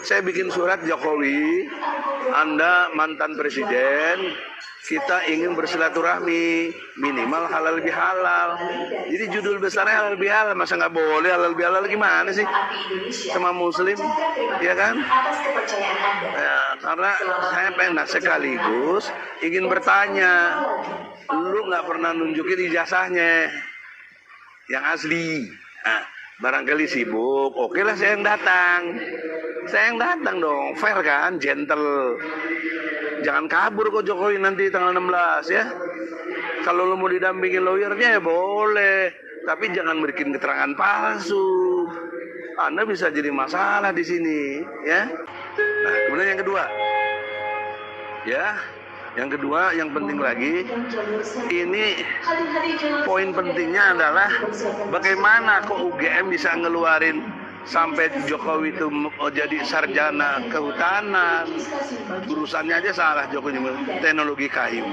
saya bikin surat Jokowi, Anda mantan presiden, kita ingin bersilaturahmi, minimal halal bihalal. Jadi judul besarnya halal bihalal, masa nggak boleh halal bihalal gimana sih? Sama muslim, ya kan? Ya, karena saya pengen sekaligus ingin bertanya, lu nggak pernah nunjukin ijazahnya yang asli. Nah, barangkali sibuk, oke lah saya yang datang. Saya yang datang dong, fair kan, gentle. Jangan kabur kok Jokowi nanti tanggal 16 ya. Kalau lo mau didampingin lawyernya ya boleh, tapi jangan bikin keterangan palsu. Anda bisa jadi masalah di sini, ya. Nah, kemudian yang kedua, ya, yang kedua yang penting lagi, ini poin pentingnya adalah bagaimana kok UGM bisa ngeluarin sampai Jokowi itu jadi sarjana kehutanan. Urusannya aja salah Jokowi, teknologi kayu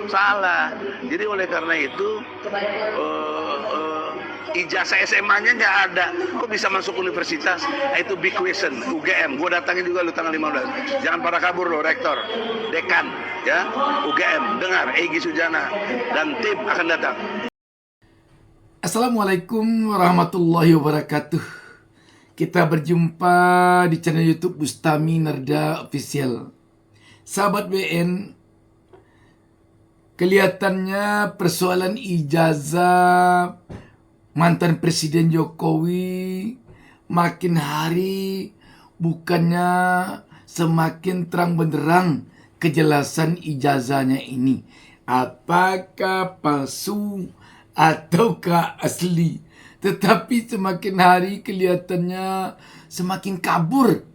salah. Jadi oleh karena itu ijazah SMA-nya nggak ada, kok bisa masuk universitas? Itu big question. UGM, gue datangin juga lu tanggal 15. Jangan pada kabur lo, rektor, dekan, ya UGM, dengar, Egy Sujana dan tim akan datang. Assalamualaikum warahmatullahi wabarakatuh. Kita berjumpa di channel YouTube Bustami Nerda Official. Sahabat BN, kelihatannya persoalan ijazah mantan Presiden Jokowi makin hari bukannya semakin terang benderang kejelasan ijazahnya ini. Apakah palsu ataukah asli? Tetapi semakin hari kelihatannya semakin kabur.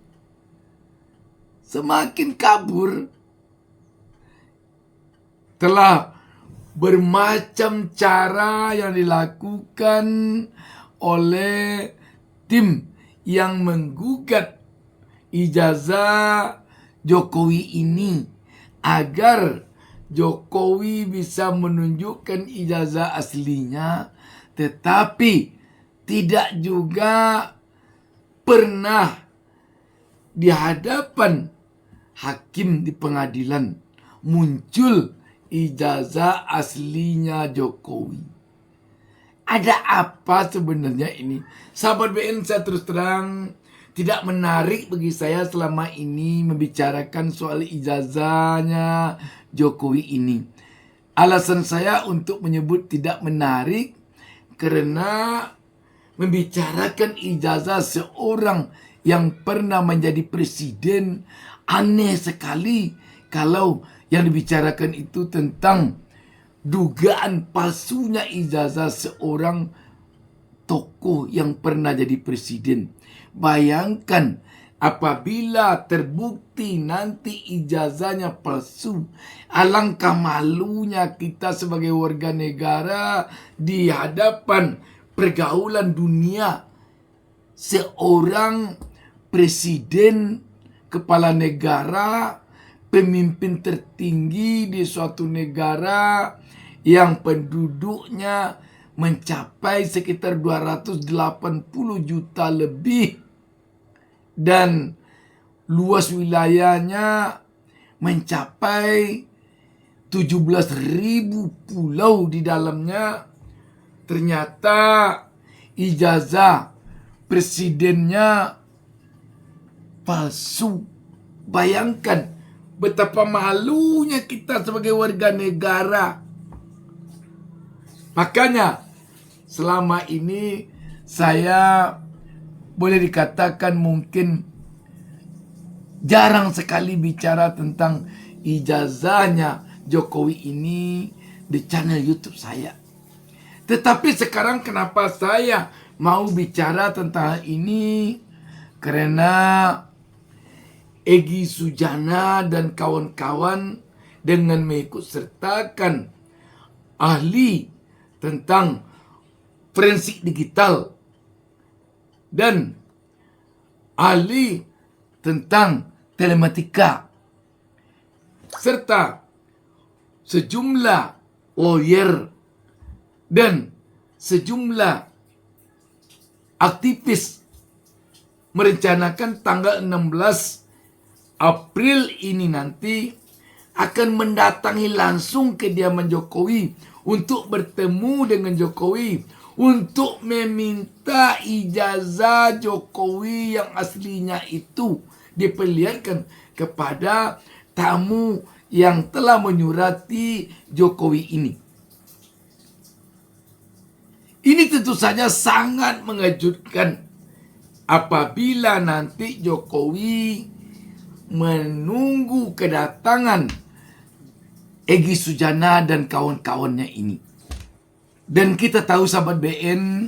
Semakin kabur. Telah bermacam cara yang dilakukan oleh tim yang menggugat ijazah Jokowi ini agar Jokowi bisa menunjukkan ijazah aslinya, tetapi tidak juga pernah di hadapan hakim di pengadilan muncul ijazah aslinya Jokowi. Ada apa sebenarnya ini? Sahabat BN, saya terus terang tidak menarik bagi saya selama ini membicarakan soal ijazahnya Jokowi ini. Alasan saya untuk menyebut tidak menarik karena membicarakan ijazah seorang yang pernah menjadi presiden aneh sekali kalau yang dibicarakan itu tentang dugaan palsunya ijazah seorang tokoh yang pernah jadi presiden. Bayangkan apabila terbukti nanti ijazahnya palsu, alangkah malunya kita sebagai warga negara di hadapan pergaulan dunia. Seorang presiden, kepala negara, pemimpin tertinggi di suatu negara yang penduduknya mencapai sekitar 280 juta lebih dan luas wilayahnya mencapai 17.000 pulau di dalamnya. Ternyata ijazah presidennya palsu. Bayangkan betapa malunya kita sebagai warga negara. Makanya selama ini saya boleh dikatakan mungkin jarang sekali bicara tentang ijazahnya Jokowi ini di channel YouTube saya. Tetapi sekarang kenapa saya mau bicara tentang hal ini? Karena Egy Sujana dan kawan-kawan dengan mengikut sertakan ahli tentang forensik digital dan ahli tentang telematika serta sejumlah lawyer dan sejumlah aktivis merencanakan tanggal 16 April ini nanti akan mendatangi langsung kediaman Jokowi untuk bertemu dengan Jokowi, untuk meminta ijazah Jokowi yang aslinya itu diperlihatkan kepada tamu yang telah menyurati Jokowi ini. Ini tentu saja sangat mengejutkan apabila nanti Jokowi menunggu kedatangan Egy Sujana dan kawan-kawannya ini. Dan kita tahu sahabat BN,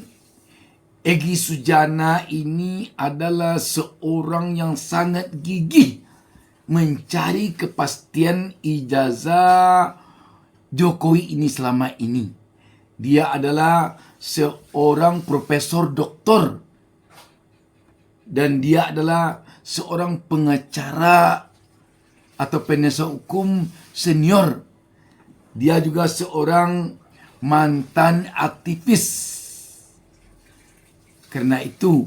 Egy Sujana ini adalah seorang yang sangat gigih mencari kepastian ijazah Jokowi ini selama ini. Dia adalah seorang profesor doktor dan dia adalah seorang pengacara atau penasihat hukum senior. Dia juga seorang mantan aktivis. Karena itu,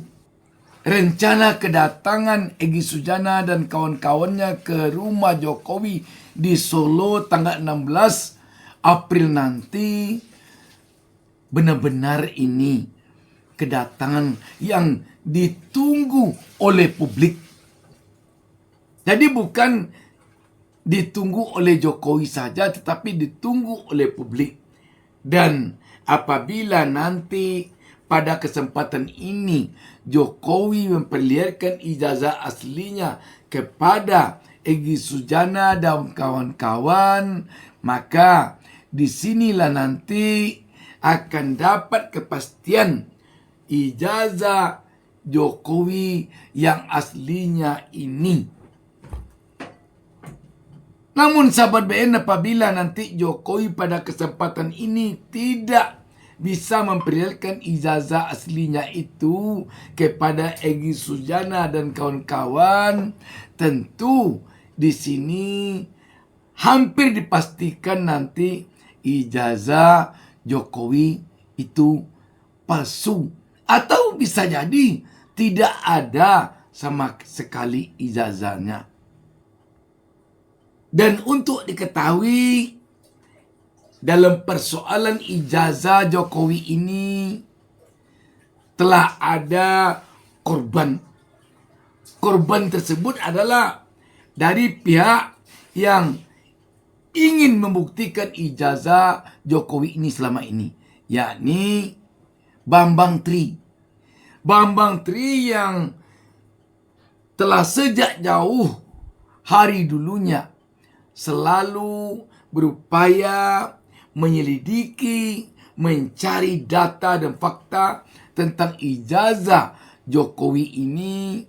rencana kedatangan Egy Sujana dan kawan-kawannya ke rumah Jokowi di Solo tanggal 16 April nanti benar-benar ini kedatangan yang ditunggu oleh publik. Jadi bukan ditunggu oleh Jokowi saja, tetapi ditunggu oleh publik. Dan apabila nanti pada kesempatan ini Jokowi memperlihatkan ijazah aslinya kepada Egy Sujana dan kawan-kawan, maka disinilah nanti akan dapat kepastian ijazah Jokowi yang aslinya ini. Namun sahabat BN, apabila nanti Jokowi pada kesempatan ini tidak bisa memperlihatkan ijazah aslinya itu kepada Egy Sujana dan kawan-kawan, tentu di sini hampir dipastikan nanti ijazah Jokowi itu palsu, atau bisa jadi tidak ada sama sekali ijazahnya. Dan untuk diketahui, dalam persoalan ijazah Jokowi ini telah ada korban. Korban tersebut adalah dari pihak yang ingin membuktikan ijazah Jokowi ini selama ini, yakni Bambang Tri. Bambang Tri yang telah sejak jauh hari dulunya selalu berupaya menyelidiki, mencari data dan fakta tentang ijazah Jokowi ini,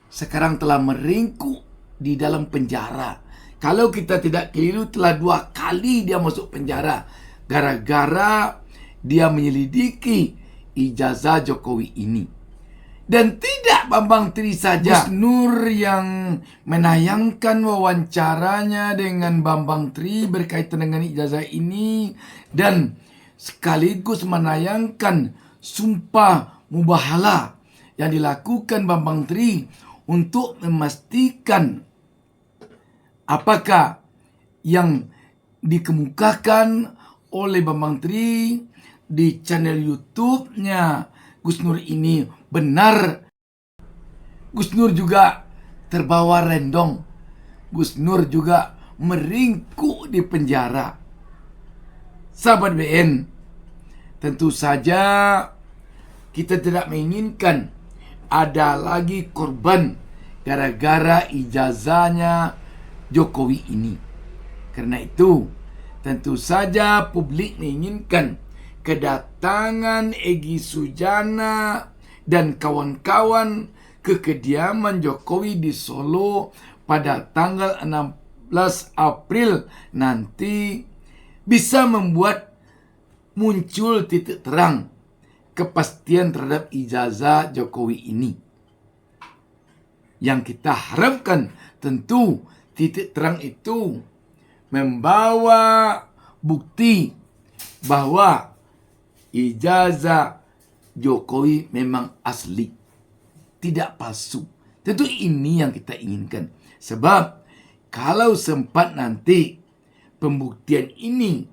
sekarang telah meringkuk di dalam penjara. Kalau kita tidak keliru, telah 2 kali dia masuk penjara gara-gara dia menyelidiki ijazah Jokowi ini. Dan tidak Bambang Tri saja, Gus Nur yang menayangkan wawancaranya dengan Bambang Tri berkaitan dengan ijazah ini, dan sekaligus menayangkan sumpah mubahalah yang dilakukan Bambang Tri untuk memastikan apakah yang dikemukakan oleh Bambang Tri di channel YouTube-nya Gus Nur ini benar. Gus Nur juga terbawa rendong. Gus Nur juga meringkuk di penjara. Sahabat BN, tentu saja kita tidak menginginkan ada lagi korban gara-gara ijazahnya Jokowi ini. Karena itu, tentu saja publik menginginkan kedatangan Egy Sujana dan kawan-kawan ke kediaman Jokowi di Solo pada tanggal 16 April nanti bisa membuat muncul titik terang kepastian terhadap ijazah Jokowi ini. Yang kita harapkan tentu titik terang itu membawa bukti bahwa ijazah Jokowi memang asli. tidak palsu. Tentu ini yang kita inginkan. Sebab kalau sempat nanti pembuktian ini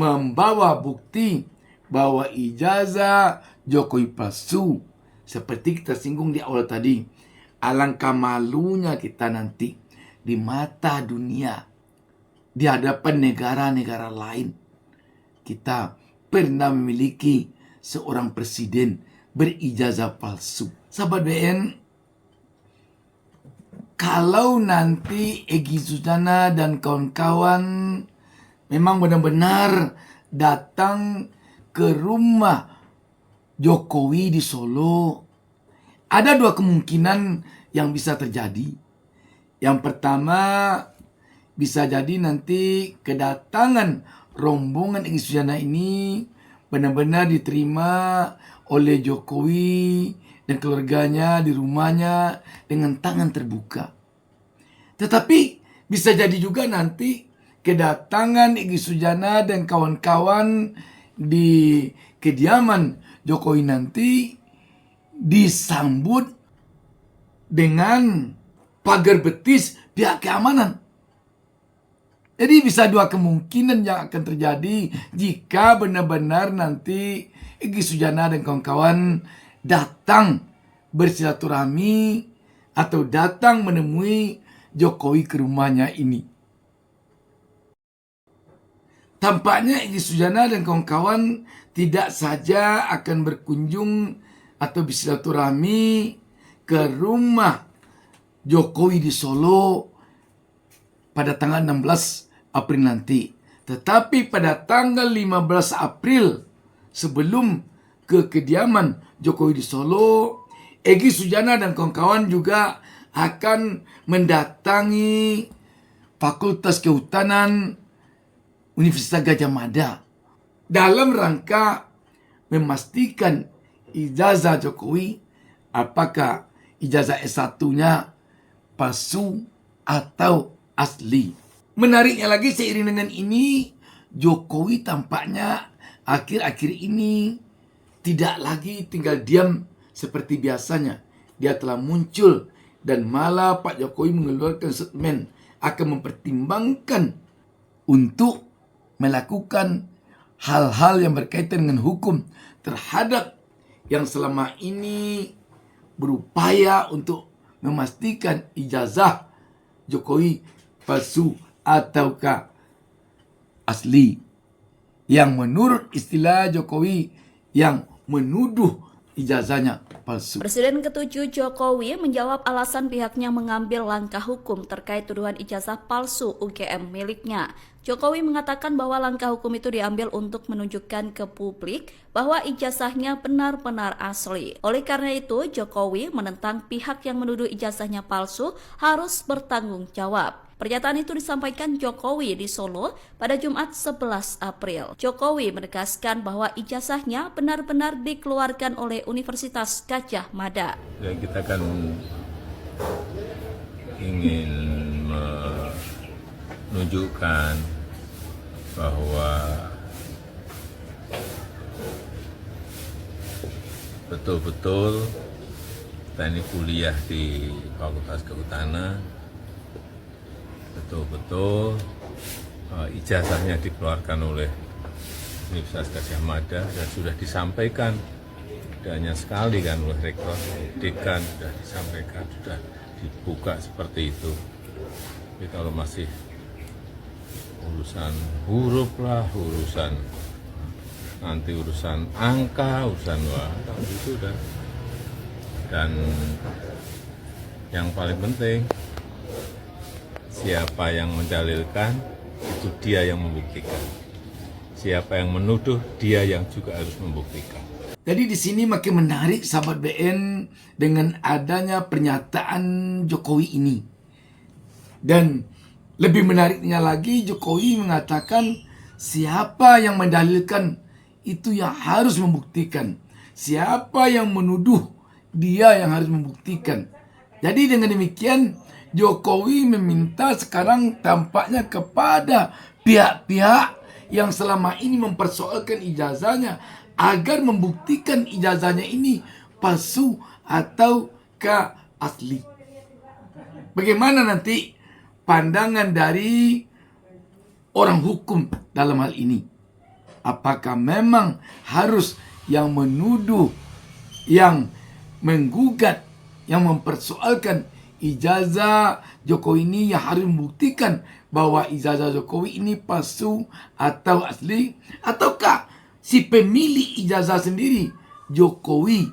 membawa bukti bahwa ijazah Jokowi palsu, seperti kita singgung di awal tadi, alangkah malunya kita nanti di mata dunia, di hadapan negara-negara lain. Kita pernah memiliki seorang presiden berijazah palsu. Sahabat BN, kalau nanti Egy Sujana dan kawan-kawan memang benar-benar datang ke rumah Jokowi di Solo, ada dua kemungkinan yang bisa terjadi. Yang pertama, bisa jadi nanti kedatangan rombongan Egy Sujana ini benar-benar diterima oleh Jokowi dan keluarganya di rumahnya dengan tangan terbuka. Tetapi bisa jadi juga nanti kedatangan Egy Sujana dan kawan-kawan di kediaman Jokowi nanti disambut dengan pagar betis pihak keamanan. Jadi bisa dua kemungkinan yang akan terjadi jika benar-benar nanti Egy Sujana dan kawan-kawan datang bersilaturahmi atau datang menemui Jokowi ke rumahnya ini. Tampaknya Egy Sujana dan kawan-kawan tidak saja akan berkunjung atau bersilaturahmi ke rumah Jokowi di Solo pada tanggal 16 April nanti. Tetapi pada tanggal 15 April sebelum ke kediaman Jokowi di Solo, Egy Sujana dan kawan-kawan juga akan mendatangi Fakultas Kehutanan Universitas Gadjah Mada dalam rangka memastikan ijazah Jokowi apakah ijazah S1-nya palsu atau asli. Menariknya lagi, seiring dengan ini Jokowi tampaknya akhir-akhir ini tidak lagi tinggal diam seperti biasanya. Dia telah muncul dan malah Pak Jokowi mengeluarkan statement akan mempertimbangkan untuk melakukan hal-hal yang berkaitan dengan hukum terhadap yang selama ini berupaya untuk memastikan ijazah Jokowi palsu ataukah asli, yang menurut istilah Jokowi yang menuduh ijazahnya palsu. Presiden ke-7 Jokowi menjawab alasan pihaknya mengambil langkah hukum terkait tuduhan ijazah palsu UGM miliknya. Jokowi mengatakan bahwa langkah hukum itu diambil untuk menunjukkan ke publik bahwa ijazahnya benar-benar asli. Oleh karena itu, Jokowi menentang pihak yang menuduh ijazahnya palsu harus bertanggung jawab. Pernyataan itu disampaikan Jokowi di Solo pada Jumat 11 April. Jokowi menegaskan bahwa ijazahnya benar-benar dikeluarkan oleh Universitas Gadjah Mada. Dan kita kan ingin menunjukkan bahwa betul-betul kita ini kuliah di Fakultas Kehutanan, betul-betul ijazahnya dikeluarkan oleh Universitas Gadjah Mada dan sudah disampaikan, tidak hanya sekali kan oleh rektor, dekan sudah disampaikan, sudah dibuka seperti itu. Tapi kalau masih urusan huruf lah, urusan nanti urusan angka, urusan itu udah. Dan yang paling penting, siapa yang mendalilkan itu dia yang membuktikan. Siapa yang menuduh dia yang juga harus membuktikan. Jadi di sini makin menarik sahabat BN dengan adanya pernyataan Jokowi ini. Dan lebih menariknya lagi, Jokowi mengatakan siapa yang mendalilkan itu yang harus membuktikan. Siapa yang menuduh, dia yang harus membuktikan. Jadi dengan demikian, Jokowi meminta sekarang tampaknya kepada pihak-pihak yang selama ini mempersoalkan ijazahnya agar membuktikan ijazahnya ini palsu atau ataukah asli? Bagaimana nanti pandangan dari orang hukum dalam hal ini? Apakah memang harus yang menuduh, yang menggugat, yang mempersoalkan ijazah Jokowi ini yang harus membuktikan bahwa ijazah Jokowi ini palsu atau asli? Ataukah si pemilik ijazah sendiri, Jokowi,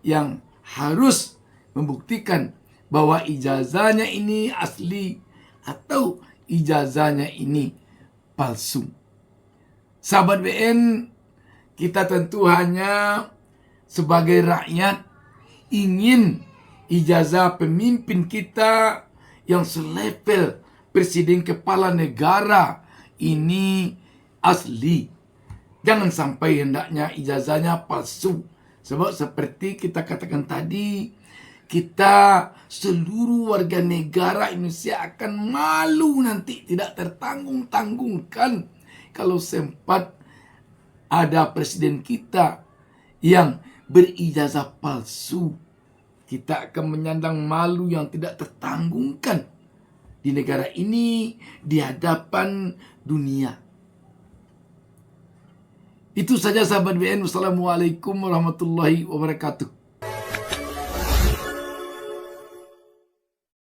yang harus membuktikan bahwa ijazahnya ini asli atau ijazahnya ini palsu? Sahabat BN, kita tentu hanya sebagai rakyat ingin ijazah pemimpin kita yang selevel presiden kepala negara ini asli. Jangan sampai hendaknya ijazahnya palsu. Sebab seperti kita katakan tadi, kita seluruh warga negara Indonesia akan malu nanti, tidak tertanggung-tanggungkan kalau sempat ada presiden kita yang berijazah palsu. Kita akan menyandang malu yang tidak tertanggungkan di negara ini, di hadapan dunia. Itu saja sahabat BN. Wassalamualaikum warahmatullahi wabarakatuh.